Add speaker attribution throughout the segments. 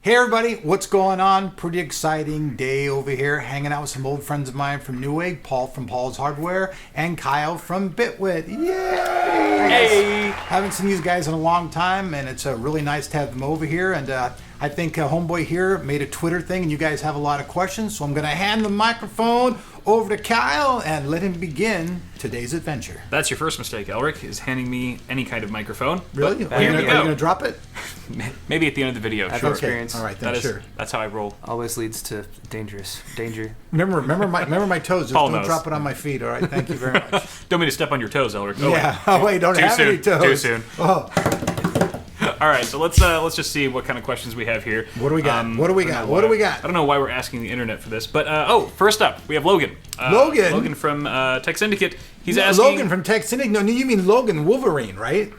Speaker 1: Hey everybody, what's going on? Pretty exciting day over here, hanging out with some old friends of mine from Newegg, Paul from Paul's Hardware, and Kyle from Bitwit. Yay!
Speaker 2: Hey!
Speaker 1: Haven't seen these guys in a long time, and it's really nice to have them over here. And I think Homeboy here made a Twitter thing, and you guys have a lot of questions, so I'm going to hand the microphone over to Kyle and let him begin today's adventure.
Speaker 2: That's your first mistake, Elric, is handing me any kind of microphone.
Speaker 1: Really?
Speaker 2: But here we
Speaker 1: Are you
Speaker 2: go.
Speaker 1: going to drop it?
Speaker 2: Maybe at the end of the video.
Speaker 3: I've
Speaker 2: Sure.
Speaker 3: experienced.
Speaker 1: All right, then, sure.
Speaker 2: That's how I roll.
Speaker 3: Always leads to danger.
Speaker 1: Remember my toes. Just
Speaker 2: Paul
Speaker 1: don't
Speaker 2: knows.
Speaker 1: drop it on my feet. All right, thank you very much.
Speaker 2: Don't mean to step on your toes, Elric. Oh,
Speaker 1: Yeah. Oh wait, don't
Speaker 2: Too
Speaker 1: have
Speaker 2: soon.
Speaker 1: any toes.
Speaker 2: Too soon.
Speaker 1: Oh,
Speaker 2: All right, so let's just see what kind of questions we have here.
Speaker 1: what do we got? What do we got?
Speaker 2: I don't know
Speaker 1: What do
Speaker 2: why-
Speaker 1: we got?
Speaker 2: I don't know why we're asking the internet for this, but first up we have Logan.
Speaker 1: Logan?
Speaker 2: Logan from Tech Syndicate. He's asking.
Speaker 1: Logan from Tech Syndicate. No, you mean Logan Wolverine, right?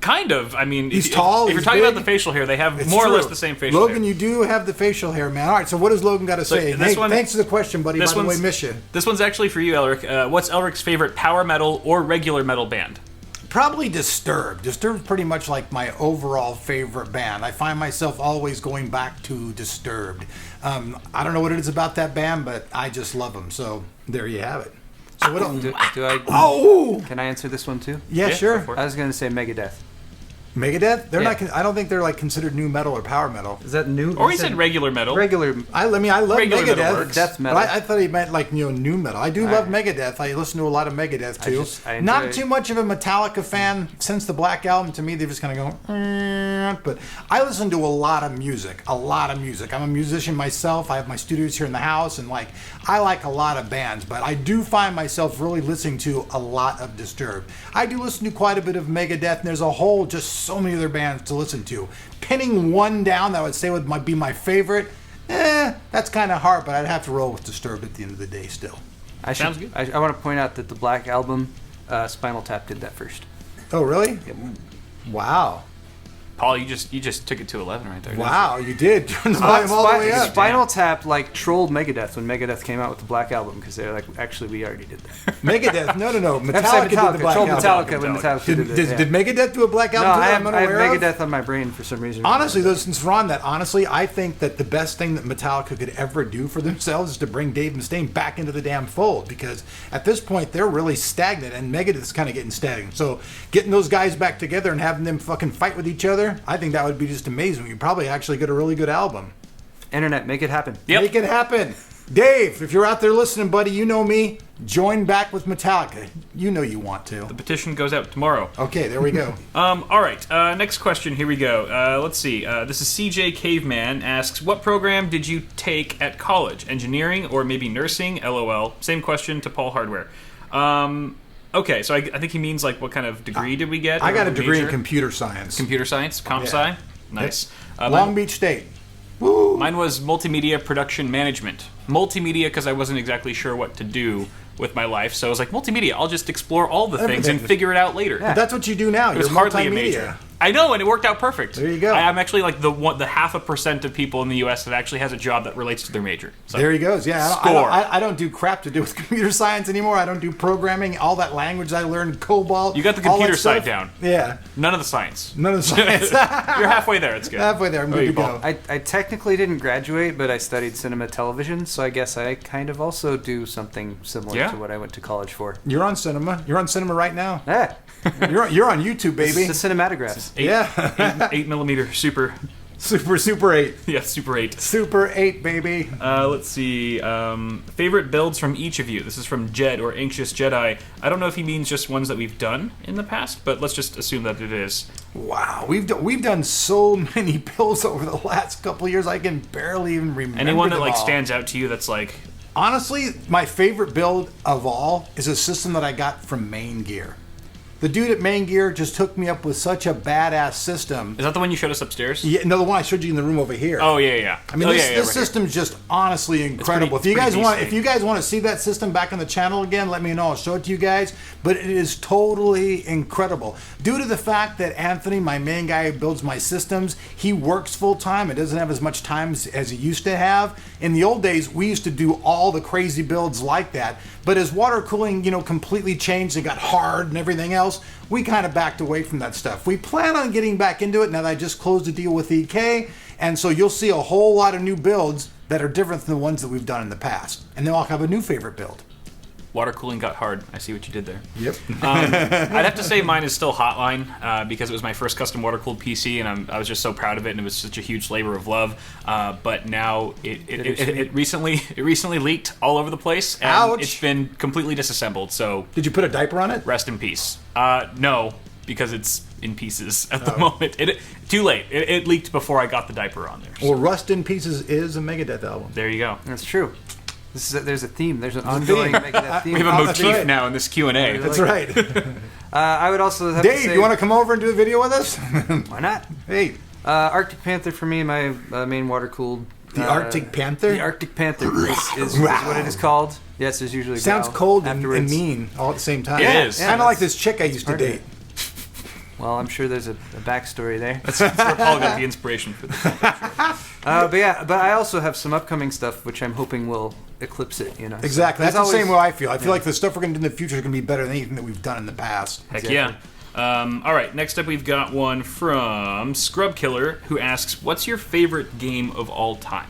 Speaker 2: Kind of. I mean,
Speaker 1: He's
Speaker 2: if,
Speaker 1: tall,
Speaker 2: If you're
Speaker 1: he's
Speaker 2: talking
Speaker 1: big.
Speaker 2: about the facial hair, they have
Speaker 1: It's
Speaker 2: more or
Speaker 1: true.
Speaker 2: less the same facial
Speaker 1: Logan,
Speaker 2: hair.
Speaker 1: you do have the facial hair, man. All right, so what does Logan got to say?
Speaker 2: this
Speaker 1: Hey,
Speaker 2: one-
Speaker 1: thanks for the question, buddy. By
Speaker 2: this
Speaker 1: the way,
Speaker 2: one's-
Speaker 1: miss you.
Speaker 2: This one's actually for you, Elric. What's Elric's favorite power metal or regular metal band?
Speaker 1: Probably Disturbed. Disturbed's pretty much like my overall favorite band. I find myself always going back to Disturbed. I don't know what it is about that band, but I just love them. So there you have it. So what else?
Speaker 3: Do I?
Speaker 1: Oh,
Speaker 3: Can I answer this one too?
Speaker 1: yeah,
Speaker 2: Yeah,
Speaker 1: sure.
Speaker 2: go for it.
Speaker 3: I was gonna say Megadeth.
Speaker 1: Megadeth? They're
Speaker 3: Yeah.
Speaker 1: not. I don't think they're like considered new metal or power metal.
Speaker 3: Is that new?
Speaker 2: Or he said regular metal.
Speaker 3: regular.
Speaker 1: I love
Speaker 2: Regular metal
Speaker 1: Megadeth.
Speaker 2: works.
Speaker 3: Death metal.
Speaker 1: But I thought he meant like new metal. I do love Megadeth. I listen to a lot of Megadeth too.
Speaker 3: I
Speaker 1: Not
Speaker 3: enjoy-
Speaker 1: too much of a Metallica fan since the Black Album. To me, they just kind of go. But I listen to a lot of music. A lot of music. I'm a musician myself. I have my studios here in the house, and like I like a lot of bands. But I do find myself really listening to a lot of Disturbed. I do listen to quite a bit of Megadeth, and there's a whole just so many other bands to listen to. Pinning one down that I would say might be my favorite, that's kind of hard, but I'd have to roll with Disturbed at the end of the day still.
Speaker 2: Sounds good.
Speaker 3: I want to point out that the Black Album, Spinal Tap did that first.
Speaker 1: Oh, really? Wow.
Speaker 2: Paul, you just took it to 11 right there. didn't you?
Speaker 1: Wow, you did. Turn the volume all the way up.
Speaker 3: Spinal Tap like trolled Megadeth when Megadeth came out with the Black Album because they're like, actually, we already did that.
Speaker 1: Megadeth. No. Metallica did the
Speaker 3: Metallica.
Speaker 1: Black
Speaker 3: Trolled
Speaker 1: Album.
Speaker 3: Metallica when Metallica
Speaker 1: Did,
Speaker 3: did it.
Speaker 1: did,
Speaker 3: yeah.
Speaker 1: did Megadeth do a Black
Speaker 3: No,
Speaker 1: Album?
Speaker 3: I
Speaker 1: too?
Speaker 3: have
Speaker 1: I'm unaware of?
Speaker 3: Megadeth on my brain for some reason.
Speaker 1: Honestly, though, since we're on that, I think that the best thing that Metallica could ever do for themselves is to bring Dave Mustaine back into the damn fold, because at this point they're really stagnant, and Megadeth's kind of getting stagnant. So getting those guys back together and having them fucking fight with each other, I think that would be just amazing. You probably actually get a really good album.
Speaker 3: Internet, make it happen.
Speaker 2: Yep.
Speaker 1: Make it happen. Dave, if you're out there listening, buddy, you know me. Join back with Metallica. You know you want to.
Speaker 2: The petition goes out tomorrow.
Speaker 1: Okay, there we go.
Speaker 2: All right. Next question. Here we go. Let's see. This is CJ Caveman asks, what program did you take at college? Engineering or maybe nursing? LOL. Same question to Paul Hardware. Okay, so I think he means like what kind of degree did we get?
Speaker 1: I got
Speaker 2: Or
Speaker 1: a degree in
Speaker 2: major?
Speaker 1: computer science.
Speaker 2: Computer science, comp sci. Nice.
Speaker 1: Long Beach State. Woo!
Speaker 2: Mine was multimedia production management. Multimedia because I wasn't exactly sure what to do with my life, so I was like, multimedia. I'll just explore all the things and
Speaker 1: Everything.
Speaker 2: figure it out later.
Speaker 3: Yeah.
Speaker 1: That's what you do now.
Speaker 2: It was
Speaker 1: You're
Speaker 2: hardly a
Speaker 1: multimedia.
Speaker 2: major. I know, and it worked out perfect.
Speaker 1: There you go.
Speaker 2: I'm actually like the 0.5% of people in the U.S. that actually has a job that relates to their major. So,
Speaker 1: There he goes. Yeah,
Speaker 2: Score.
Speaker 1: I don't do crap to do with computer science anymore. I don't do programming. All that language I learned, COBOL.
Speaker 2: You got the
Speaker 1: all that
Speaker 2: computer side
Speaker 1: stuff.
Speaker 2: down.
Speaker 1: Yeah,
Speaker 2: None of the science.
Speaker 1: none of the science.
Speaker 2: You're halfway there. It's good.
Speaker 1: Halfway there. I'm
Speaker 2: Oh,
Speaker 1: good
Speaker 2: you
Speaker 1: to go.
Speaker 2: Paul.
Speaker 3: I technically didn't graduate, but I studied cinema television, so I guess I kind of also do something similar
Speaker 2: Yeah.
Speaker 3: to what I went to college for.
Speaker 1: You're on cinema. You're on cinema right now.
Speaker 3: Yeah,
Speaker 1: You're on YouTube, baby.
Speaker 3: the cinematographs.
Speaker 1: Yeah.
Speaker 2: 8mm super.
Speaker 1: Super 8.
Speaker 2: Yeah, Super 8.
Speaker 1: Super 8, baby.
Speaker 2: Let's see. Favorite builds from each of you. This is from Jed or Anxious Jedi. I don't know if he means just ones that we've done in the past, but let's just assume that it is.
Speaker 1: Wow, we've done so many builds over the last couple of years. I can barely even remember.
Speaker 2: Anyone that
Speaker 1: them
Speaker 2: like
Speaker 1: all.
Speaker 2: stands out to you that's like,
Speaker 1: Honestly, my favorite build of all is a system that I got from Main Gear. The dude at Main Gear just hooked me up with such a badass system.
Speaker 2: is that the one you showed us upstairs?
Speaker 1: Yeah, no, the one I showed you in the room over here.
Speaker 2: Oh yeah.
Speaker 1: I mean,
Speaker 2: oh,
Speaker 1: this,
Speaker 2: yeah,
Speaker 1: this
Speaker 2: right here.
Speaker 1: system's just honestly incredible.
Speaker 2: pretty
Speaker 1: If you
Speaker 2: beastly.
Speaker 1: guys want to see that system back on the channel again, let me know. I'll show it to you guys. But it is totally incredible. Due to the fact that Anthony, my main guy who builds my systems, he works full time. It doesn't have as much time as he used to have. In the old days, we used to do all the crazy builds like that. But as water cooling, completely changed and got hard and everything else, we kind of backed away from that stuff. We plan on getting back into it now that I just closed a deal with EK. And so you'll see a whole lot of new builds that are different than the ones that we've done in the past. And then I'll have a new favorite build.
Speaker 2: Water cooling got hard. I see what you did there.
Speaker 1: Yep.
Speaker 2: I'd have to say mine is still Hotline because it was my first custom water-cooled PC, and I was just so proud of it, and it was such a huge labor of love. But now it recently leaked all over the place, and
Speaker 1: Ouch.
Speaker 2: It's been completely disassembled. So
Speaker 1: Did you put a diaper on it?
Speaker 2: rest in peace. No, because it's in pieces at the moment. Too late. It leaked before I got the diaper on there. So
Speaker 1: Well, Rust in Pieces is a Megadeth album.
Speaker 2: there you go.
Speaker 3: That's true. There's a theme. There's an ongoing Megadeth theme.
Speaker 2: We have a
Speaker 1: Oh, that's
Speaker 2: motif
Speaker 1: right.
Speaker 2: now in this Q&A.
Speaker 1: That's right.
Speaker 3: I would also have
Speaker 1: Dave,
Speaker 3: to say,
Speaker 1: you want to come over and do a video with us?
Speaker 3: why not?
Speaker 1: Hey,
Speaker 3: Arctic Panther for me, my main water-cooled.
Speaker 1: the Arctic Panther?
Speaker 3: The Arctic Panther is what it is called. Yes, there's usually a
Speaker 1: Sounds
Speaker 3: growl
Speaker 1: cold and
Speaker 3: afterwards.
Speaker 1: mean all at the same time.
Speaker 2: It is.
Speaker 1: Kind of like this chick I used to
Speaker 3: hard to-
Speaker 1: date.
Speaker 3: Well, I'm sure there's a backstory there.
Speaker 2: That's where Paul got the inspiration for this.
Speaker 3: But I also have some upcoming stuff which I'm hoping will eclipse it. You know.
Speaker 1: Exactly.
Speaker 3: There's
Speaker 1: That's the same
Speaker 3: always-
Speaker 1: way I feel. I feel like the stuff we're going to do in the future is going to be better than anything that we've done in the past.
Speaker 2: Heck
Speaker 3: Exactly.
Speaker 2: yeah. All right, next up we've got one from Scrub Killer, who asks, what's your favorite game of all time?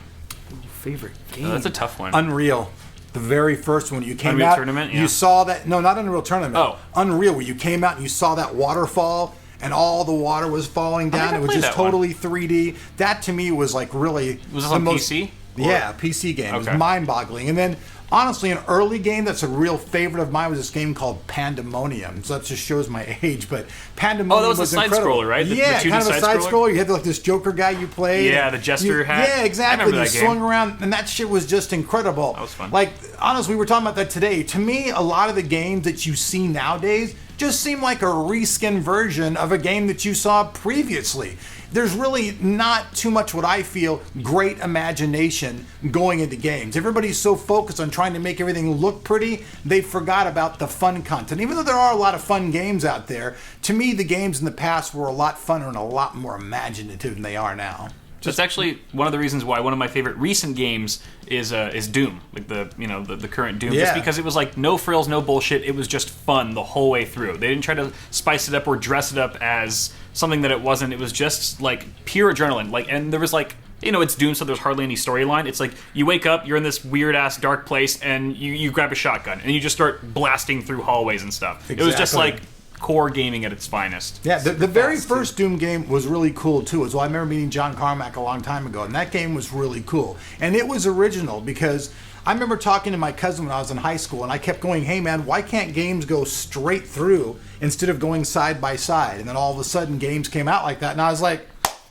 Speaker 3: Favorite game.
Speaker 2: Oh, that's a tough one.
Speaker 1: Unreal. The very first one you came
Speaker 2: Unreal
Speaker 1: out,
Speaker 2: Tournament, yeah.
Speaker 1: you saw that. No, not Unreal Tournament.
Speaker 2: Oh.
Speaker 1: Unreal, where you came out and you saw that waterfall and all the water was falling
Speaker 2: think
Speaker 1: down.
Speaker 2: I
Speaker 1: It was
Speaker 2: played
Speaker 1: just
Speaker 2: that one.
Speaker 1: totally 3D. That to me was like really.
Speaker 2: Was this
Speaker 1: the
Speaker 2: on
Speaker 1: most-
Speaker 2: PC?
Speaker 1: Yeah, PC game. It
Speaker 2: Okay.
Speaker 1: was mind-boggling. And then, honestly, an early game that's a real favorite of mine was this game called Pandemonium. So that just shows my age. But Pandemonium
Speaker 2: Oh, that was the side
Speaker 1: incredible.
Speaker 2: scroller, right? The
Speaker 1: Yeah,
Speaker 2: 2D
Speaker 1: kind of a
Speaker 2: side
Speaker 1: side
Speaker 2: scroller?
Speaker 1: scroller. You had like this Joker guy you played.
Speaker 2: Yeah, the jester hat.
Speaker 1: Yeah, exactly.
Speaker 2: I remember
Speaker 1: You
Speaker 2: that game.
Speaker 1: swung around, and that shit was just incredible.
Speaker 2: That was fun.
Speaker 1: Like, honestly, we were talking about that today. To me, a lot of the games that you see nowadays just seem like a reskin version of a game that you saw previously. There's really not too much, what I feel, great imagination going into games. Everybody's so focused on trying to make everything look pretty, they forgot about the fun content. Even though there are a lot of fun games out there, to me, the games in the past were a lot funner and a lot more imaginative than they are now.
Speaker 2: That's actually one of the reasons why one of my favorite recent games is Doom, like the current Doom.
Speaker 1: Yeah.
Speaker 2: Just because it was like no frills, no bullshit. It was just fun the whole way through. They didn't try to spice it up or dress it up as something that it wasn't. It was just like pure adrenaline. Like, and there was like, it's Doom, so there's hardly any storyline. It's like you wake up, you're in this weird ass dark place, and you grab a shotgun and you just start blasting through hallways and stuff. It was just
Speaker 1: Exactly.
Speaker 2: like core gaming at its finest.
Speaker 1: Yeah, the very first Doom game was really cool too. As well, I remember meeting John Carmack a long time ago, and that game was really cool. And it was original because I remember talking to my cousin when I was in high school, and I kept going, "Hey man, why can't games go straight through instead of going side by side?" And then all of a sudden, games came out like that, and I was like,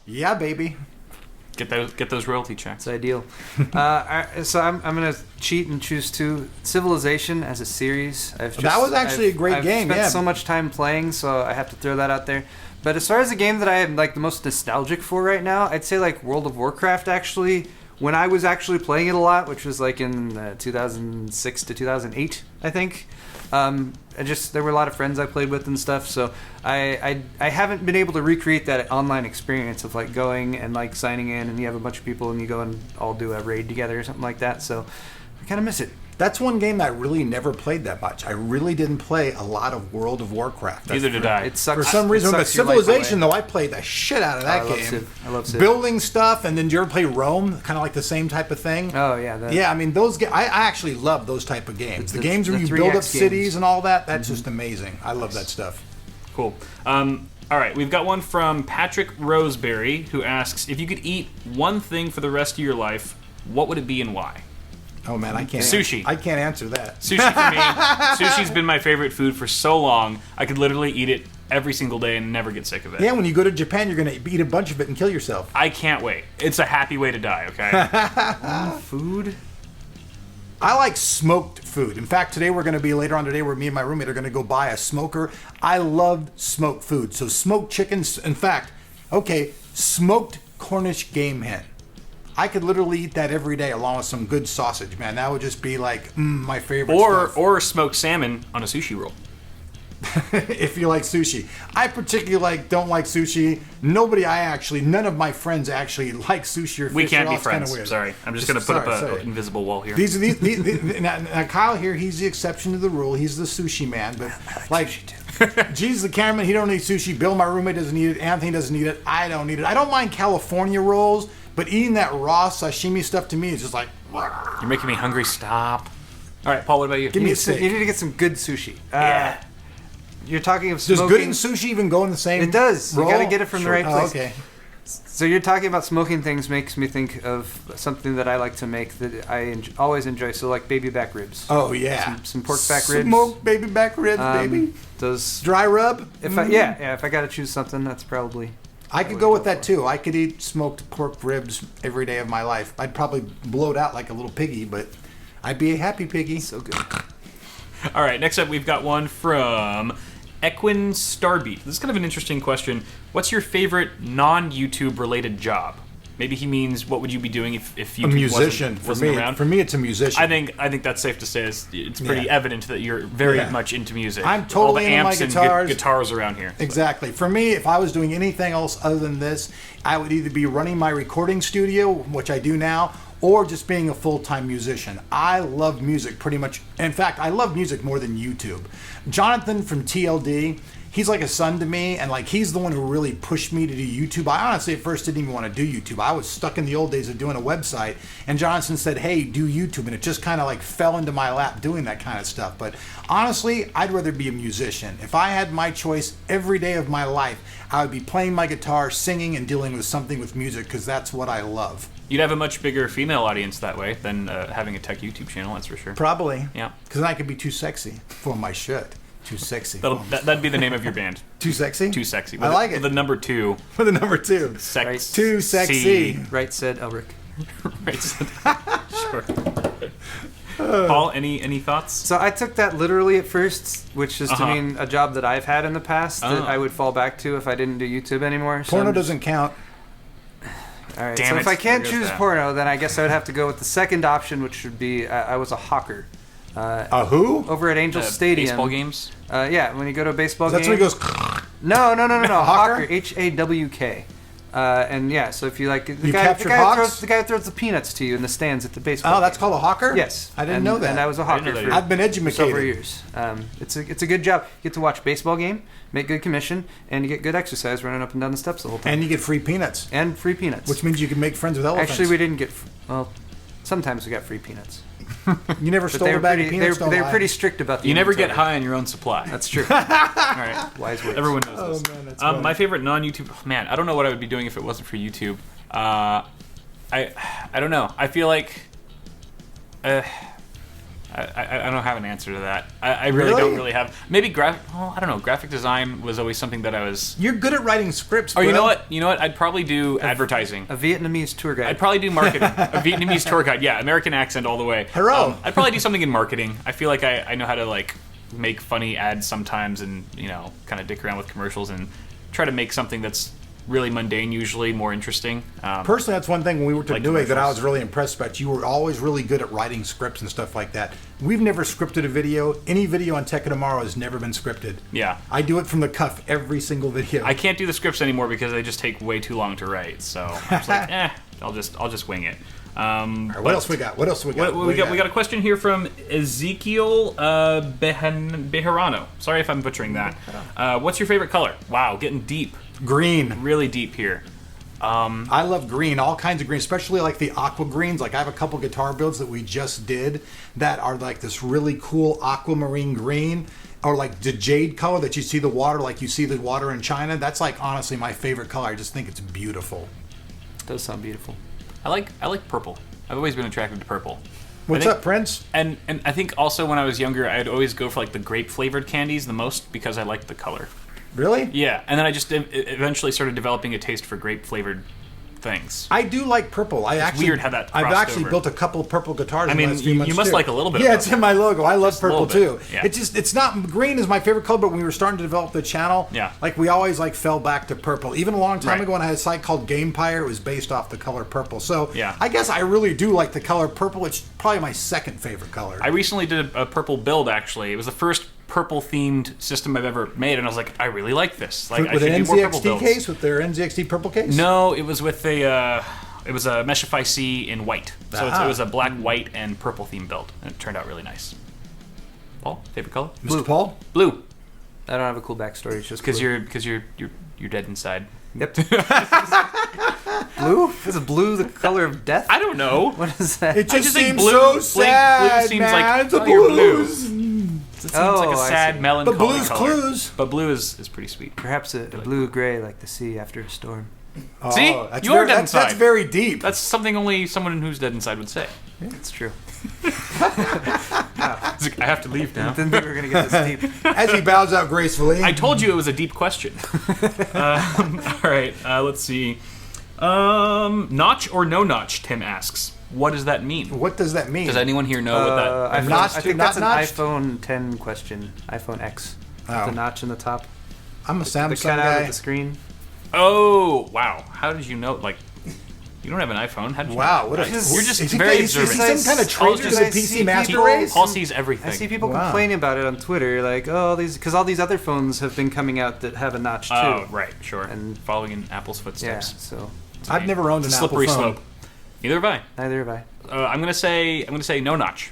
Speaker 1: "Yeah, baby."
Speaker 2: Get those royalty checks.
Speaker 3: It's ideal. So I'm gonna cheat and choose two. Civilization as a series.
Speaker 1: That was actually a great game,
Speaker 3: I've spent
Speaker 1: yeah.
Speaker 3: so much time playing, so I have to throw that out there. But as far as the game that I am like the most nostalgic for right now, I'd say like World of Warcraft. Actually, when I was actually playing it a lot, which was like in 2006 to 2008, I think. There were a lot of friends I played with and stuff, so I haven't been able to recreate that online experience of like going and like signing in and you have a bunch of people and you go and all do a raid together or something like that. So I kind of miss it.
Speaker 1: That's one game that I really never played that much. I really didn't play a lot of World of Warcraft.
Speaker 2: Neither did I.
Speaker 3: It sucks.
Speaker 1: For some reason,
Speaker 3: it
Speaker 1: but
Speaker 3: sucks your life
Speaker 1: Civilization,
Speaker 3: away.
Speaker 1: though, I played the shit out of that
Speaker 3: I love
Speaker 1: game.
Speaker 3: Civ. I love Civ.
Speaker 1: Building stuff, and then did you ever play Rome? Kind of like the same type of thing.
Speaker 3: Oh yeah.
Speaker 1: Yeah, I mean, I actually love those type of games. The games where
Speaker 3: the
Speaker 1: you build
Speaker 3: 3X
Speaker 1: up cities
Speaker 3: games.
Speaker 1: and all that, that's just amazing. I love that stuff.
Speaker 2: Cool. All right, we've got one from Patrick Roseberry, who asks, if you could eat one thing for the rest of your life, what would it be and why?
Speaker 1: Oh, man, I can't.
Speaker 2: Sushi.
Speaker 1: I can't answer that.
Speaker 2: Sushi for me. Sushi's been my favorite food for so long. I could literally eat it every single day and never get sick of it.
Speaker 1: Yeah, when you go to Japan, you're going to eat a bunch of it and kill yourself.
Speaker 2: I can't wait. It's a happy way to die, okay?
Speaker 3: Food.
Speaker 1: I like smoked food. In fact, today we're going to be later on today where me and my roommate are going to go buy a smoker. I love smoked food. So smoked chickens. In fact, smoked Cornish game hen. I could literally eat that every day along with some good sausage, man. That would just be like my favorite stuff.
Speaker 2: Or smoked salmon on a sushi roll.
Speaker 1: If you like sushi. I particularly don't like sushi. None of my friends actually like sushi or fish.
Speaker 2: We can't
Speaker 1: They're
Speaker 2: be
Speaker 1: all kinda
Speaker 2: friends.
Speaker 1: weird.
Speaker 2: Sorry. I'm just going to put up
Speaker 1: Sorry.
Speaker 2: an invisible wall here.
Speaker 1: These now Kyle here, he's the exception to the rule. He's the sushi man, but Jesus, the cameraman, he don't eat sushi. Bill, my roommate, doesn't eat it. Anthony doesn't eat it. I don't eat it. I don't mind California rolls, But eating that raw sashimi stuff to me is just like,
Speaker 2: You're making me hungry. Stop. All right, Paul. What about you?
Speaker 1: Give me a
Speaker 3: You
Speaker 1: steak.
Speaker 3: need to get some good sushi.
Speaker 2: Yeah.
Speaker 3: You're talking of
Speaker 1: Does
Speaker 3: smoking.
Speaker 1: good and sushi even go in the same?
Speaker 3: It does. You
Speaker 1: roll?
Speaker 3: got to get it from the right place.
Speaker 1: Oh, okay.
Speaker 3: So you're talking about smoking things makes me think of something that I like to make that I always enjoy. So like baby back ribs.
Speaker 1: Oh yeah.
Speaker 3: Some pork back ribs.
Speaker 1: Smoked baby back ribs, baby.
Speaker 3: Those.
Speaker 1: Dry rub.
Speaker 3: If I got to choose something, that's probably.
Speaker 1: I could go with that too. I could eat smoked pork ribs every day of my life. I'd probably bloat out like a little piggy, but I'd be a happy piggy.
Speaker 3: So good.
Speaker 2: All right, next up we've got one from Equin Starbeat. This is kind of an interesting question. What's your favorite non-YouTube related job? Maybe he means what would you be doing if YouTube
Speaker 1: A musician.
Speaker 2: wasn't around?
Speaker 1: For me, it's a musician.
Speaker 2: I think that's safe to say. It's pretty evident that you're very much into music.
Speaker 1: I'm
Speaker 2: All
Speaker 1: totally
Speaker 2: the
Speaker 1: into my
Speaker 2: amps and
Speaker 1: guitars.
Speaker 2: guitars around here.
Speaker 1: Exactly. For me, if I was doing anything else other than this, I would either be running my recording studio, which I do now, or just being a full-time musician. I love music pretty much. In fact, I love music more than YouTube. Jonathan from TLD, he's like a son to me, and like he's the one who really pushed me to do YouTube. I honestly at first didn't even want to do YouTube. I was stuck in the old days of doing a website, and Jonathan said, hey, do YouTube, and it just kind of like fell into my lap doing that kind of stuff. But honestly, I'd rather be a musician. If I had my choice every day of my life, I would be playing my guitar, singing, and dealing with something with music, because that's what I love.
Speaker 2: You'd have a much bigger female audience that way than having a tech YouTube channel, that's for sure.
Speaker 1: Probably.
Speaker 2: Yeah.
Speaker 1: Because then I could be too sexy for my shit. Too sexy.
Speaker 2: That'd be the name of your band.
Speaker 1: Too sexy?
Speaker 2: Too sexy.
Speaker 1: I like it.
Speaker 2: With the number 2.
Speaker 1: For the number 2.
Speaker 2: Sex.
Speaker 3: Right.
Speaker 1: Too sexy.
Speaker 3: Right, said Elric.
Speaker 2: Right. Sure. Paul, any thoughts?
Speaker 3: So I took that literally at first, which is to
Speaker 2: Uh-huh.
Speaker 3: mean a job that I've had in the past that I would fall back to if I didn't do YouTube anymore. So
Speaker 1: Porno
Speaker 3: I'm just-
Speaker 1: doesn't count.
Speaker 3: All right.
Speaker 2: Damn
Speaker 3: so
Speaker 2: it.
Speaker 3: if I can't
Speaker 2: There goes
Speaker 3: choose
Speaker 2: that.
Speaker 3: porno, then I guess I would have to go with the second option, which would be I was a hawker.
Speaker 1: A who?
Speaker 3: Over at Angel Stadium.
Speaker 2: Baseball games?
Speaker 3: Yeah, when you go to a baseball
Speaker 1: That's
Speaker 3: game.
Speaker 1: when he goes.
Speaker 3: No.
Speaker 1: Hawker?
Speaker 3: Hawker. Hawk. And yeah, so if you like the
Speaker 1: You
Speaker 3: guy,
Speaker 1: capture
Speaker 3: who
Speaker 1: hawks?
Speaker 3: throws the peanuts to you in the stands at the baseball.
Speaker 1: Oh, that's
Speaker 3: game.
Speaker 1: called a hawker?
Speaker 3: Yes,
Speaker 1: I didn't know that.
Speaker 3: And I was a
Speaker 2: I didn't know
Speaker 3: hawker
Speaker 2: that
Speaker 3: for
Speaker 1: I've been
Speaker 3: several
Speaker 1: educated.
Speaker 3: years. It's a good job. You get to watch baseball game, make good commission, and you get good exercise running up and down the steps the whole time.
Speaker 1: And you get free peanuts,
Speaker 3: And free peanuts.
Speaker 1: which means you can make friends with elephants.
Speaker 3: Actually, we didn't get. Well, sometimes we got free peanuts.
Speaker 1: You never
Speaker 3: But
Speaker 1: stole
Speaker 3: they
Speaker 1: a
Speaker 3: were
Speaker 1: bag
Speaker 3: pretty.
Speaker 1: of
Speaker 3: They
Speaker 1: peanuts,
Speaker 3: were,
Speaker 1: don't
Speaker 3: they were
Speaker 1: lie.
Speaker 3: pretty strict about the.
Speaker 2: You never get
Speaker 3: inventory.
Speaker 2: high on your own supply.
Speaker 3: That's true.
Speaker 2: All right.
Speaker 3: Wise words.
Speaker 2: Everyone knows this.
Speaker 1: man, that's funny.
Speaker 2: My favorite non-YouTube. Man, I don't know what I would be doing if it wasn't for YouTube. I don't know. I feel like I don't have an answer to that. I really
Speaker 1: Really?
Speaker 2: don't really have. Maybe I don't know. Graphic design was always something that I was.
Speaker 1: You're good at writing scripts,
Speaker 2: Oh, you
Speaker 1: bro.
Speaker 2: know what? You know what? I'd probably do advertising.
Speaker 3: A Vietnamese tour guide.
Speaker 2: I'd probably do marketing. A Vietnamese tour guide. Yeah, American accent all the way.
Speaker 1: Hello.
Speaker 2: I'd probably do something in marketing. I feel like I know how to like make funny ads sometimes, and kind of dick around with commercials and try to make something that's really mundane, usually more interesting.
Speaker 1: Personally, that's one thing when we were
Speaker 2: Like
Speaker 1: doing that I
Speaker 2: commercials.
Speaker 1: was really impressed about. You were always really good at writing scripts and stuff like that. We've never scripted a video. Any video on Tech of Tomorrow has never been scripted.
Speaker 2: Yeah.
Speaker 1: I do it from the cuff every single video.
Speaker 2: I can't do the scripts anymore because they just take way too long to write. So I'm just like, I'll just wing it.
Speaker 1: All right, what else we got? What else we got?
Speaker 2: What we got a question here from Ezekiel Bejarano. Sorry if I'm butchering that. What's your favorite color? Wow, getting deep,
Speaker 1: Green.
Speaker 2: really deep here.
Speaker 1: I love green, all kinds of green, especially like the aqua greens. Like I have a couple guitar builds that we just did that are like this really cool aquamarine green, or like the jade color that you see the water, like you see the water in China. That's like honestly my favorite color. I just think it's beautiful.
Speaker 3: Does sound beautiful.
Speaker 2: I like purple. I've always been attracted to purple.
Speaker 1: What's
Speaker 2: I think-
Speaker 1: up, Prince?
Speaker 2: And I think also when I was younger, I'd always go for like the grape flavored candies the most because I liked the color.
Speaker 1: Really?
Speaker 2: Yeah, and then I just eventually started developing a taste for grape flavored things.
Speaker 1: I do like purple.
Speaker 2: weird how that
Speaker 1: I've
Speaker 2: crossed
Speaker 1: actually
Speaker 2: over.
Speaker 1: built a couple of purple guitars.
Speaker 2: I
Speaker 1: in the
Speaker 2: mean,
Speaker 1: last few
Speaker 2: you
Speaker 1: months,
Speaker 2: must
Speaker 1: too.
Speaker 2: like a little bit of
Speaker 1: Yeah,
Speaker 2: purple.
Speaker 1: it's in my logo. I love
Speaker 2: Just a
Speaker 1: purple
Speaker 2: little
Speaker 1: too.
Speaker 2: bit, yeah.
Speaker 1: It's not green is my favorite color, but when we were starting to develop the channel,
Speaker 2: Yeah.
Speaker 1: like we always like fell back to purple. Even a long time
Speaker 2: Right.
Speaker 1: ago, when I had a site called Gamepire, it was based off the color purple. So
Speaker 2: Yeah.
Speaker 1: I guess I really do like the color purple. It's probably my second favorite color.
Speaker 2: I recently did a purple build. Actually, it was the first purple themed system I've ever made, and I was like, I really like this. Like, I
Speaker 1: with
Speaker 2: should
Speaker 1: an
Speaker 2: do more purple
Speaker 1: NZXT
Speaker 2: builds.
Speaker 1: case, with their NZXT purple case.
Speaker 2: No, it was with it was a Meshify C in white. So
Speaker 1: Ah.
Speaker 2: it was a black, white, and purple theme build, and it turned out really nice. Paul, favorite color?
Speaker 1: Mr. Paul.
Speaker 2: Blue,
Speaker 3: I don't have a cool backstory. It's just
Speaker 2: because
Speaker 3: blue.
Speaker 2: you're dead inside.
Speaker 3: Yep. Blue? Is blue the color of death?
Speaker 2: I don't know.
Speaker 3: What is that?
Speaker 1: It
Speaker 2: I
Speaker 1: just
Speaker 2: think
Speaker 1: seems
Speaker 2: blue,
Speaker 1: so
Speaker 2: blue
Speaker 1: sad,
Speaker 2: seems
Speaker 1: man.
Speaker 2: like
Speaker 1: It's a
Speaker 2: you're blue.
Speaker 1: blues.
Speaker 2: It seems
Speaker 3: Oh,
Speaker 2: like a
Speaker 3: I
Speaker 2: sad,
Speaker 3: see.
Speaker 2: melancholy
Speaker 1: But blue's
Speaker 2: color.
Speaker 1: clues.
Speaker 2: But blue is pretty sweet.
Speaker 3: Perhaps a blue-gray like the sea after a storm.
Speaker 1: Oh,
Speaker 2: See?
Speaker 1: that's
Speaker 2: You are
Speaker 1: very,
Speaker 2: dead
Speaker 1: that's
Speaker 2: inside.
Speaker 1: very deep.
Speaker 2: That's something only someone who's dead inside would say.
Speaker 3: That's true.
Speaker 2: It's like, I have to leave now.
Speaker 3: Didn't think we were going to get this deep.
Speaker 1: As he bows out gracefully.
Speaker 2: I told you it was a deep question. All right, let's see. Notch or no notch? Tim asks. What does that mean?
Speaker 1: What does that mean?
Speaker 2: Does anyone here know what that?
Speaker 3: iPhone,
Speaker 1: Notched
Speaker 3: I
Speaker 1: or
Speaker 3: think
Speaker 1: not
Speaker 3: that's an
Speaker 1: notched?
Speaker 3: iPhone 10 question. iPhone X.
Speaker 1: Oh.
Speaker 3: The notch in the top.
Speaker 1: I'm a
Speaker 3: The
Speaker 1: Samsung
Speaker 3: cut out
Speaker 1: guy.
Speaker 3: of the screen.
Speaker 2: Oh wow! How did you know? Like, you don't have an iPhone. How did you
Speaker 1: Wow,
Speaker 2: know?
Speaker 1: what a,
Speaker 3: Because
Speaker 2: You're just
Speaker 1: is he,
Speaker 2: very
Speaker 1: is he
Speaker 2: observant.
Speaker 1: some kind of
Speaker 2: Paul's
Speaker 1: traitor to
Speaker 2: just-
Speaker 1: the
Speaker 3: I see
Speaker 1: PC master
Speaker 3: people-
Speaker 1: race?
Speaker 2: Paul sees
Speaker 3: I
Speaker 2: everything.
Speaker 3: see people
Speaker 1: Wow.
Speaker 3: complaining about it on Twitter, like, oh, because all these other phones have been coming out that have a notch too.
Speaker 2: Oh right, sure.
Speaker 3: And-
Speaker 2: following in Apple's
Speaker 3: Yeah,
Speaker 2: footsteps.
Speaker 3: so
Speaker 1: I've never owned an
Speaker 2: It's a
Speaker 1: Apple
Speaker 2: slippery
Speaker 1: phone.
Speaker 2: slope. Neither have I.
Speaker 3: neither have I.
Speaker 2: I'm gonna say no notch,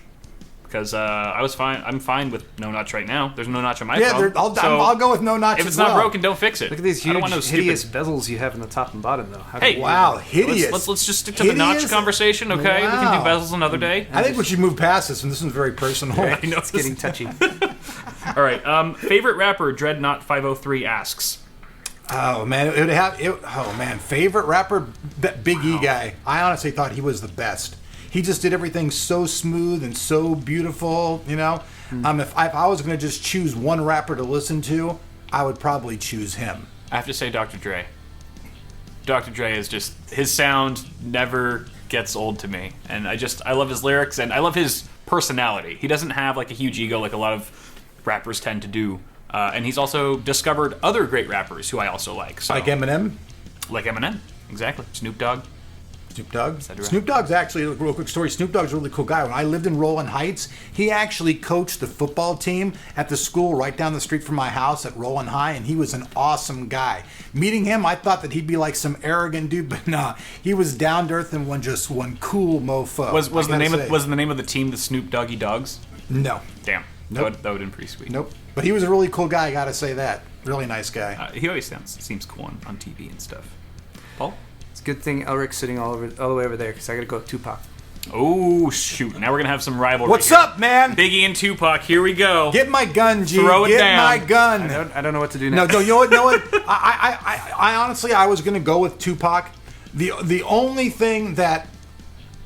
Speaker 2: because I'm fine with no notch right now. There's no notch on my
Speaker 1: Yeah,
Speaker 2: phone. so
Speaker 1: I'll go with no notch
Speaker 2: if
Speaker 1: as
Speaker 2: it's not
Speaker 1: well.
Speaker 2: broken, don't fix it.
Speaker 3: Look at these
Speaker 2: I don't
Speaker 3: huge,
Speaker 2: want no
Speaker 3: hideous
Speaker 2: stupid.
Speaker 3: bezels you have in the top and bottom, though. How
Speaker 2: Hey,
Speaker 3: can you-
Speaker 1: Wow, hideous.
Speaker 2: Let's just stick to the notch
Speaker 1: Hideous?
Speaker 2: conversation, okay? We can
Speaker 1: Wow.
Speaker 2: do bezels another day.
Speaker 1: I think we should move past this one. This one's very personal.
Speaker 2: I know
Speaker 3: It's getting touchy.
Speaker 2: All right. Favorite rapper Dreadnought 503 asks.
Speaker 1: Oh man, it would have. Oh man, favorite rapper, Big E guy. I honestly thought he was the best. He just did everything so smooth and so beautiful. You know, if I was going to just choose one rapper to listen to, I would probably choose him.
Speaker 2: I have to say Dr. Dre. Dr. Dre is just, his sound never gets old to me, and I love his lyrics and I love his personality. He doesn't have like a huge ego like a lot of rappers tend to do. And he's also discovered other great rappers who I also like. So,
Speaker 1: Like Eminem,
Speaker 2: Like Eminem, exactly. Snoop Dogg.
Speaker 1: Snoop Dogg.
Speaker 2: cetera.
Speaker 1: Snoop Dogg's actually a real quick story. Snoop Dogg's a really cool guy. When I lived in Rowland Heights, he actually coached the football team at the school right down the street from my house at Rowland High, and he was an awesome guy. Meeting him, I thought that he'd be like some arrogant dude, but nah, he was down to earth and one cool mofo.
Speaker 2: Was
Speaker 1: I
Speaker 2: the name
Speaker 1: gotta
Speaker 2: of
Speaker 1: say.
Speaker 2: was the name of the team the Snoop Doggy Dogs?
Speaker 1: No,
Speaker 2: Damn.
Speaker 1: Nope.
Speaker 2: That would have been pretty sweet.
Speaker 1: nope. But he was a really cool guy. I gotta say that. Really nice guy.
Speaker 2: He always seems cool on TV and stuff. Paul?
Speaker 3: It's a good thing Elric's sitting all the way over there, because I got to go with Tupac.
Speaker 2: Oh shoot! Now we're gonna have some rivalry.
Speaker 1: What's
Speaker 2: here.
Speaker 1: up, man?
Speaker 2: Biggie and Tupac. Here we go.
Speaker 1: Get my gun, G.
Speaker 2: Throw it
Speaker 1: Get
Speaker 2: down.
Speaker 1: my gun.
Speaker 3: I don't know what to do
Speaker 1: No,
Speaker 3: next.
Speaker 1: no, you know what? I honestly, I was gonna go with Tupac. The only thing that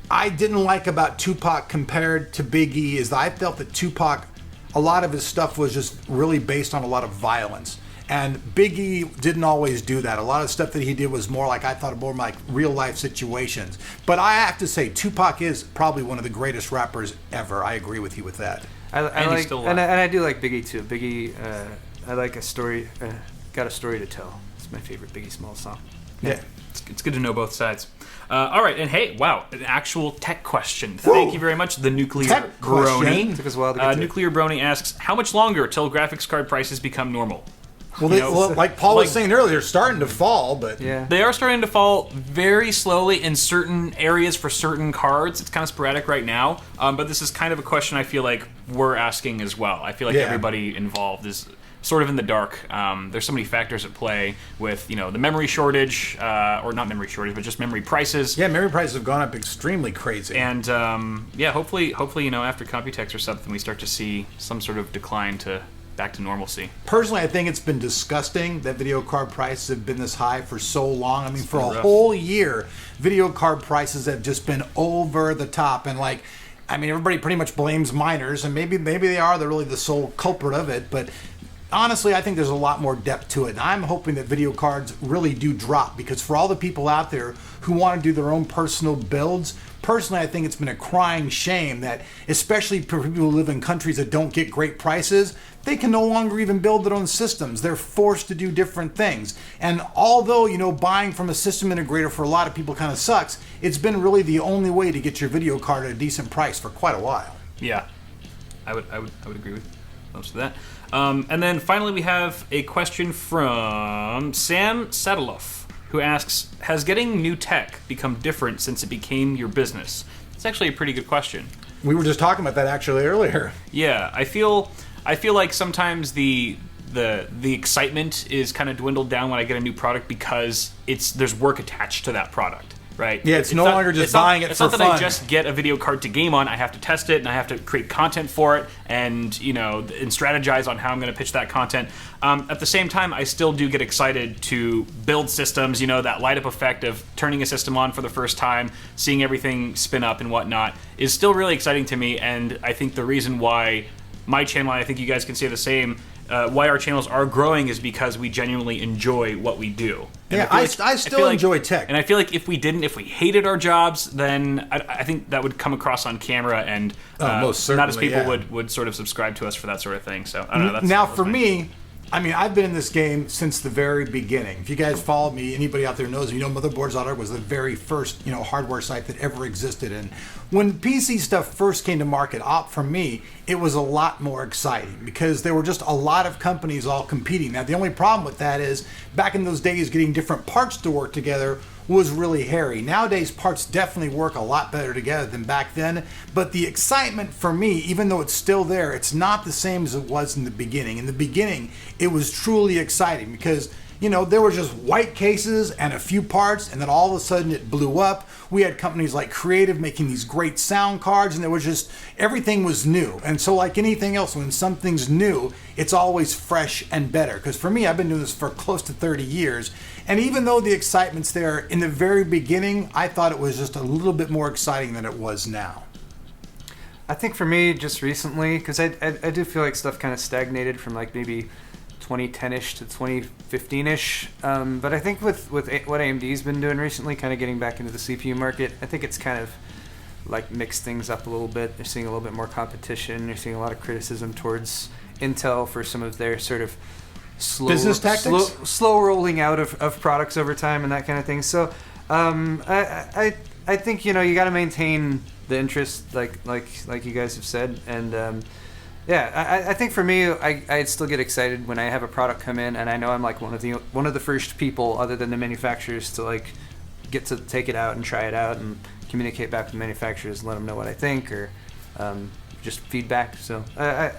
Speaker 1: I didn't like about Tupac compared to Big E is that I felt that Tupac, a lot of his stuff was just really based on a lot of violence. And Big E didn't always do that. A lot of stuff that he did was more like, I thought, more like real life situations. But I have to say, Tupac is probably one of the greatest rappers ever. I agree with you with that.
Speaker 3: I
Speaker 2: And he's
Speaker 3: like,
Speaker 2: still
Speaker 3: and
Speaker 2: alive.
Speaker 3: I do like Biggie too. Biggie, I like a story. Got a story to tell. It's my favorite Biggie Smalls song.
Speaker 1: Yeah.
Speaker 2: It's good to know both sides. All right, and hey, wow, an actual tech question. Thank you very much, the Nuclear
Speaker 1: Tech question.
Speaker 2: Brony.
Speaker 3: Took us a while to get to it.
Speaker 2: Nuclear Brony asks, how much longer till graphics card prices become normal?
Speaker 1: Well,
Speaker 2: know,
Speaker 1: like Paul was
Speaker 2: like-
Speaker 1: saying earlier, they're starting to fall, but
Speaker 3: Yeah.
Speaker 2: They are starting to fall very slowly in certain areas for certain cards. It's kind of sporadic right now, but this is kind of a question I feel like we're asking as well. I feel like
Speaker 1: Yeah.
Speaker 2: everybody involved is sort of in the dark. There's so many factors at play with, the memory shortage, or not memory shortage, but just memory prices.
Speaker 1: yeah, memory prices have gone up extremely crazy.
Speaker 2: And hopefully, after Computex or something, we start to see some sort of decline to back to normalcy.
Speaker 1: Personally, I think it's been disgusting that video card prices have been this high for so long. I mean, for a
Speaker 2: been rough.
Speaker 1: whole year, video card prices have just been over the top. And everybody pretty much blames miners, and maybe they're really the sole culprit of it. But honestly, I think there's a lot more depth to it. And I'm hoping that video cards really do drop, because for all the people out there who want to do their own personal builds, personally, I think it's been a crying shame that, especially for people who live in countries that don't get great prices, they can no longer even build their own systems. They're forced to do different things. And although, buying from a system integrator for a lot of people kind of sucks, it's been really the only way to get your video card at a decent price for quite a while.
Speaker 2: Yeah, I would agree with most of that. And then finally, we have a question from Sam Sadaloff, who asks, has getting new tech become different since it became your business? It's actually a pretty good question.
Speaker 1: We were just talking about that actually earlier.
Speaker 2: Yeah, I feel like sometimes the the excitement is kind of dwindled down when I get a new product because there's work attached to that product. Right.
Speaker 1: Yeah, it's no longer just buying it for fun.
Speaker 2: It's not that I just get a video card to game on. I have to test it, and I have to create content for it, and and strategize on how I'm going to pitch that content. At the same time, I still do get excited to build systems. That light up effect of turning a system on for the first time, seeing everything spin up and whatnot is still really exciting to me. And I think the reason why my channel, and I think you guys can say the same, why our channels are growing is because we genuinely enjoy what we do. And
Speaker 1: I still enjoy tech.
Speaker 2: And I feel like if we hated our jobs, then I think that would come across on camera, and
Speaker 1: most certainly,
Speaker 2: not as people would sort of subscribe to us for that sort of thing. So I don't know.
Speaker 1: Now, for me, I've been in this game since the very beginning. If you guys followed me, anybody out there knows, Motherboards.org was the very first, hardware site that ever existed. And when PC stuff first came to market, for me, it was a lot more exciting because there were just a lot of companies all competing. Now, the only problem with that is back in those days, getting different parts to work together was really hairy. Nowadays, parts definitely work a lot better together than back then, but the excitement for me, even though it's still there, it's not the same as it was in the beginning. In the beginning, it was truly exciting because there were just white cases and a few parts, and then all of a sudden it blew up. We had companies like Creative making these great sound cards, and there was just, everything was new. And so like anything else, when something's new, it's always fresh and better. Because for me, I've been doing this for close to 30 years, and even though the excitement's there, in the very beginning, I thought it was just a little bit more exciting than it was now.
Speaker 3: I think for me, just recently, because I do feel like stuff kind of stagnated from like maybe 2010-ish to 2015-ish, but I think with what AMD's been doing recently, kind of getting back into the CPU market, I think it's kind of like mixed things up a little bit. You're seeing a little bit more competition. You're seeing a lot of criticism towards Intel for some of their sort of
Speaker 1: business tactics,
Speaker 3: slow rolling out of products over time and that kind of thing. So I think you got to maintain the interest, like you guys have said, and yeah, I think for me, I still get excited when I have a product come in and I know I'm like one of the first people other than the manufacturers to like get to take it out and try it out and communicate back to the manufacturers and let them know what I think or just feedback. So I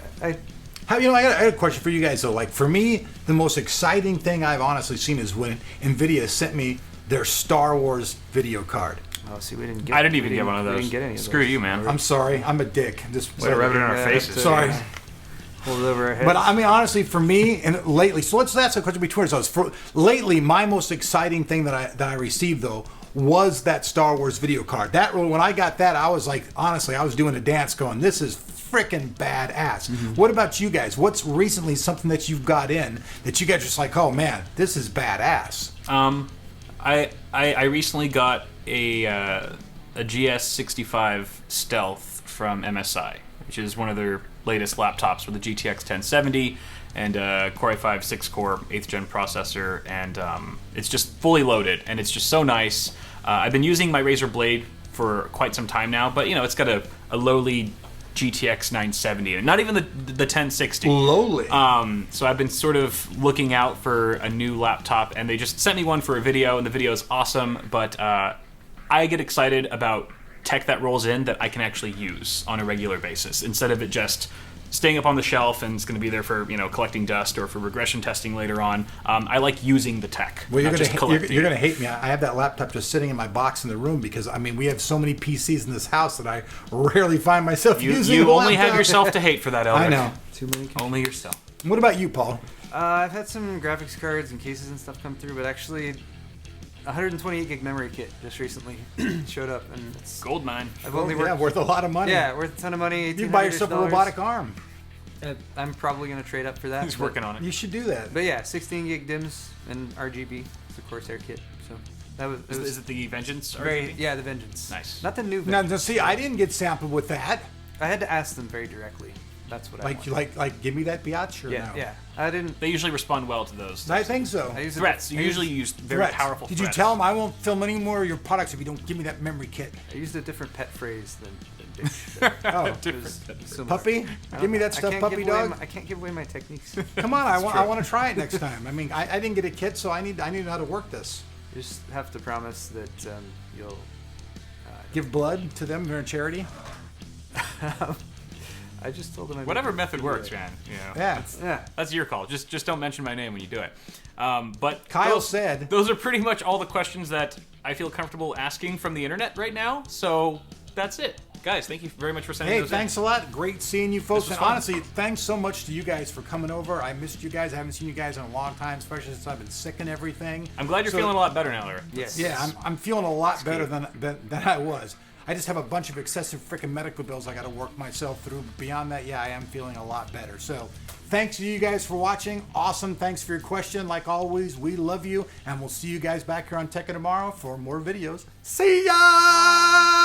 Speaker 1: got a question for you guys though. Like for me, the most exciting thing I've honestly seen is when NVIDIA sent me their Star Wars video card.
Speaker 3: Oh, see, I didn't
Speaker 2: even get one of those.
Speaker 3: We didn't get any of
Speaker 2: Screw
Speaker 3: those.
Speaker 2: you, man.
Speaker 1: I'm sorry. I'm a dick. Just
Speaker 2: way to rub it in our faces.
Speaker 1: Sorry.
Speaker 3: Hold it over our heads.
Speaker 1: But honestly, for me, and lately, so let's ask a question between ourselves. Lately, my most exciting thing that I received though was that Star Wars video card. That when I got that, I was like, honestly, I was doing a dance, going, "This is freaking badass." Mm-hmm. What about you guys? What's recently something that you've got in that you guys are just like, "Oh man, this is badass"?
Speaker 2: I recently got a GS65 Stealth from MSI, which is one of their latest laptops with a GTX 1070 and a Core i5 6-core 8th gen processor, and it's just fully loaded, and it's just so nice. I've been using my Razer Blade for quite some time now, but it's got a lowly GTX 970, and not even the 1060.
Speaker 1: Lowly.
Speaker 2: So I've been sort of looking out for a new laptop, and they just sent me one for a video, and the video is awesome, but I get excited about tech that rolls in that I can actually use on a regular basis instead of it just staying up on the shelf and it's going to be there for collecting dust or for regression testing later on. I like using the tech.
Speaker 1: Well, you're going to hate me. I have that laptop just sitting in my box in the room because we have so many PCs in this house that I rarely find myself using.
Speaker 2: You only have yourself to hate for that, Elric.
Speaker 1: I know.
Speaker 3: Too many.
Speaker 2: Only yourself.
Speaker 1: What about you, Paul?
Speaker 3: I've had some graphics cards and cases and stuff come through, but actually 128 gig memory kit just recently showed up, and it's
Speaker 2: gold mine.
Speaker 3: I've only worked,
Speaker 1: worth a lot of money.
Speaker 3: Yeah, worth a ton of money.
Speaker 1: You buy yourself a robotic arm.
Speaker 3: I'm probably gonna trade up for that.
Speaker 2: He's working on it.
Speaker 1: You should do that.
Speaker 3: But yeah, 16 gig DIMMs and RGB. It's a Corsair kit. So that was.
Speaker 2: Is it the Vengeance?
Speaker 3: Yeah, the Vengeance.
Speaker 2: Nice.
Speaker 3: Not the new Vengeance.
Speaker 1: Now, see, I didn't get sampled with that.
Speaker 3: I had to ask them very directly. That's what I want.
Speaker 1: Like, give me that biatch or
Speaker 3: yeah,
Speaker 1: no?
Speaker 3: Yeah, I didn't.
Speaker 2: They usually respond well to those.
Speaker 1: I think so.
Speaker 3: I use
Speaker 2: threats. You usually use very
Speaker 1: threats.
Speaker 2: powerful
Speaker 1: Did
Speaker 2: threats.
Speaker 1: you tell them I won't film any more of your products if you don't give me that memory kit?
Speaker 3: I used a different pet phrase than bitch.
Speaker 1: Oh, puppy? Give me that stuff, puppy dog.
Speaker 3: I can't give away my techniques.
Speaker 1: Come on, I want to try it next time. I didn't get a kit, so I need to know how to work this.
Speaker 3: You just have to promise that you'll
Speaker 1: give blood to them for charity.
Speaker 3: I just told him.
Speaker 2: Whatever method works, man. You know,
Speaker 1: Yeah.
Speaker 2: that's your call. Just don't mention my name when you do it. But
Speaker 1: Kyle said
Speaker 2: those are pretty much all the questions that I feel comfortable asking from the internet right now. So that's it. Guys, thank you very much for sending those in.
Speaker 1: Thanks a lot. Great seeing you folks. And
Speaker 2: fun.
Speaker 1: honestly, thanks so much to you guys for coming over. I missed you guys. I haven't seen you guys in a long time, especially since I've been sick and everything.
Speaker 2: I'm glad you're feeling a lot better now, Larry.
Speaker 3: Yes.
Speaker 1: Yeah, I'm feeling a lot better than I was. I just have a bunch of excessive freaking medical bills I got to work myself through. Beyond that, yeah, I am feeling a lot better. So thanks to you guys for watching. Awesome. Thanks for your question. Like always, we love you. And we'll see you guys back here on Tekka tomorrow for more videos. See ya!